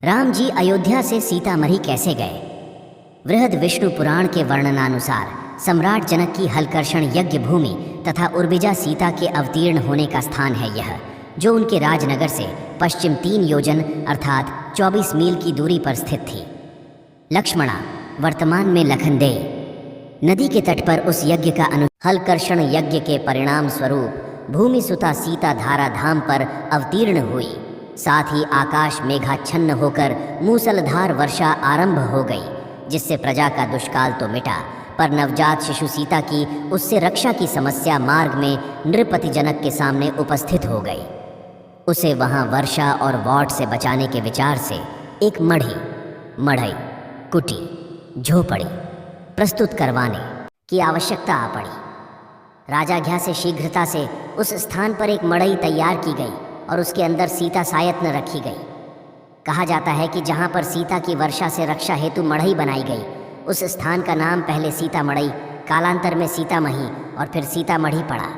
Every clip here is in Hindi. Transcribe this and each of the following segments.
राम जी अयोध्या से सीतामढ़ी कैसे गए? वृहद विष्णु पुराण के वर्णनानुसार सम्राट जनक की हलकर्षण यज्ञ भूमि तथा उर्बिजा सीता के अवतीर्ण होने का स्थान है यह, जो उनके राजनगर से पश्चिम 3 योजन अर्थात 24 मील की दूरी पर स्थित थी। लक्ष्मणा वर्तमान में लखनदेई नदी के तट पर उस यज्ञ का हलकर्षण यज्ञ के परिणाम स्वरूप भूमि सुता सीता धारा धाम पर अवतीर्ण हुई। साथ ही आकाश मेघाच्छन्न होकर मूसलधार वर्षा आरंभ हो गई, जिससे प्रजा का दुष्काल तो मिटा, पर नवजात शिशु सीता की उससे रक्षा की समस्या मार्ग में नृपति जनक के सामने उपस्थित हो गई। उसे वहां वर्षा और वॉट से बचाने के विचार से एक मढ़ई, कुटी, झोपड़ी प्रस्तुत करवाने की आवश्यकता आ पड़ी। राजाज्ञा से शीघ्रता से उस स्थान पर एक मड़ई तैयार की गई और उसके अंदर सीता सायत्न रखी गई। कहा जाता है कि जहाँ पर सीता की वर्षा से रक्षा हेतु मढ़ई बनाई गई, उस स्थान का नाम पहले सीता मढ़ई, कालांतर में सीतामढ़ी और फिर सीतामढ़ी पड़ा।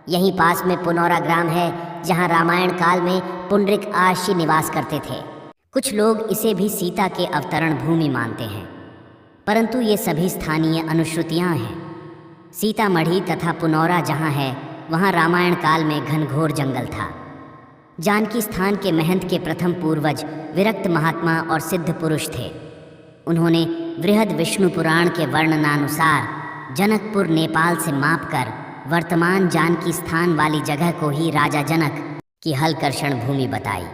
यहीं पास में पुनौरा ग्राम है, जहाँ रामायण काल में पुंडरीक आशी निवास करते थे। कुछ लोग इसे भी सीता के अवतरण भूमि मानते हैं, परंतु ये सभी स्थानीय अनुश्रुतियाँ हैं। सीतामढ़ी तथा पुनौरा जहाँ है, वहाँ रामायण काल में घनघोर जंगल था। जानकी स्थान के महंत के प्रथम पूर्वज विरक्त महात्मा और सिद्ध पुरुष थे। उन्होंने वृहद विष्णु पुराण के वर्णनानुसार जनकपुर नेपाल से मापकर वर्तमान जानकी स्थान वाली जगह को ही राजा जनक की हलकर्षण भूमि बताई।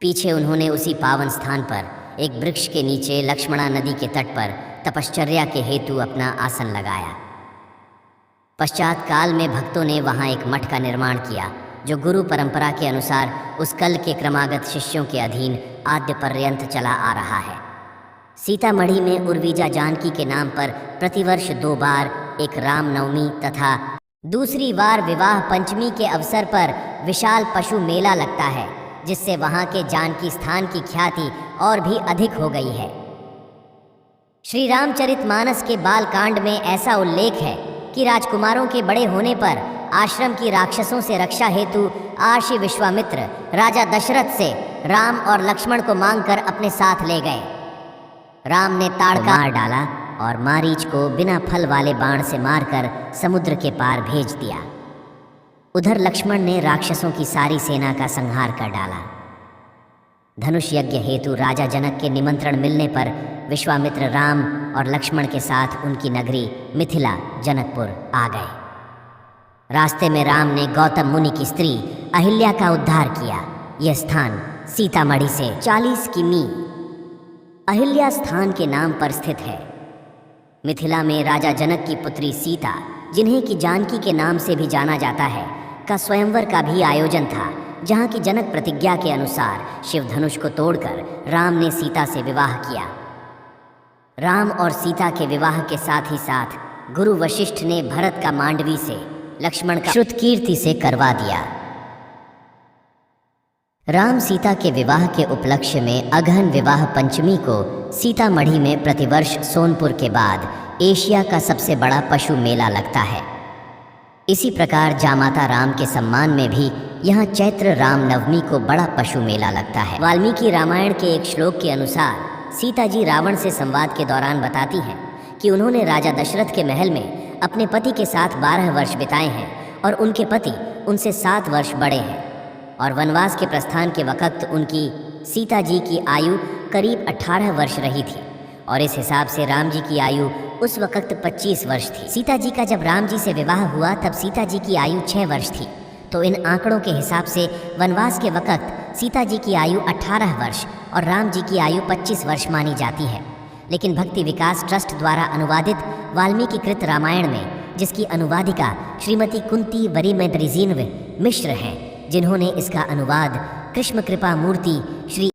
पीछे उन्होंने उसी पावन स्थान पर एक वृक्ष के नीचे लक्ष्मणा नदी के तट पर तपश्चर्या के हेतु अपना आसन लगाया। पश्चात काल में भक्तों ने वहाँ एक मठ का निर्माण किया, जो गुरु परंपरा के अनुसार उस कल के क्रमागत शिष्यों के अधीन आद्य पर्यंत चला आ रहा है। सीतामढ़ी में उर्विजा जानकी के नाम पर प्रतिवर्ष 2 बार, एक रामनवमी तथा दूसरी बार विवाह पंचमी के अवसर पर विशाल पशु मेला लगता है, जिससे वहाँ के जानकी स्थान की ख्याति और भी अधिक हो गई है। श्री रामचरितमानस के बालकांड में ऐसा उल्लेख है कि राजकुमारों के बड़े होने पर आश्रम की राक्षसों से रक्षा हेतु आर्षि विश्वामित्र राजा दशरथ से राम और लक्ष्मण को मांगकर अपने साथ ले गए। राम ने ताड़का मार डाला और मारीच को बिना फल वाले बाण से मारकर समुद्र के पार भेज दिया। उधर लक्ष्मण ने राक्षसों की सारी सेना का संहार कर डाला। धनुष यज्ञ हेतु राजा जनक के निमंत्रण मिलने पर विश्वामित्र राम और लक्ष्मण के साथ उनकी नगरी मिथिला जनकपुर आ गए। रास्ते में राम ने गौतम मुनि की स्त्री अहिल्या का उद्धार किया। यह स्थान सीतामढ़ी से 40 किमी अहिल्या स्थान के नाम पर स्थित है। मिथिला में राजा जनक की पुत्री सीता, जिन्हें की जानकी के नाम से भी जाना जाता है, का स्वयंवर का भी आयोजन था, जहाँ की जनक प्रतिज्ञा के अनुसार शिव धनुष को तोड़कर राम ने सीता से विवाह किया। राम और सीता के विवाह के साथ ही साथ गुरु वशिष्ठ ने भरत का मांडवी से, लक्ष्मण का श्रुतकीर्ति से करवा दिया। राम सीता के विवाह के उपलक्ष्य में अगहन विवाह पंचमी को सीतामढ़ी में प्रतिवर्ष सोनपुर के बाद एशिया का सबसे बड़ा पशु मेला लगता है। इसी प्रकार जामाता राम के सम्मान में भी यहाँ चैत्र राम नवमी को बड़ा पशु मेला लगता है। वाल्मीकि रामायण के एक श्लोक के अनुसार सीता जी रावण से संवाद के दौरान बताती हैं कि उन्होंने राजा दशरथ के महल में अपने पति के साथ 12 वर्ष बिताए हैं और उनके पति उनसे 7 वर्ष बड़े हैं, और वनवास के प्रस्थान के वक़्त उनकी सीता जी की आयु करीब 18 वर्ष रही थी, और इस हिसाब से राम जी की आयु उस वक़्त 25 वर्ष थी। सीता जी का जब राम जी से विवाह हुआ तब सीता जी की आयु 6 वर्ष थी, तो इन आंकड़ों के हिसाब से वनवास के वक़्त सीता जी की आयु 18 वर्ष और राम जी की आयु 25 वर्ष मानी जाती है। लेकिन भक्ति विकास ट्रस्ट द्वारा अनुवादित वाल्मीकि कृत रामायण में, जिसकी अनुवादिका श्रीमती कुंती वरिमद्रिजीन्व मिश्र हैं, जिन्होंने इसका अनुवाद कृष्ण कृपा मूर्ति श्री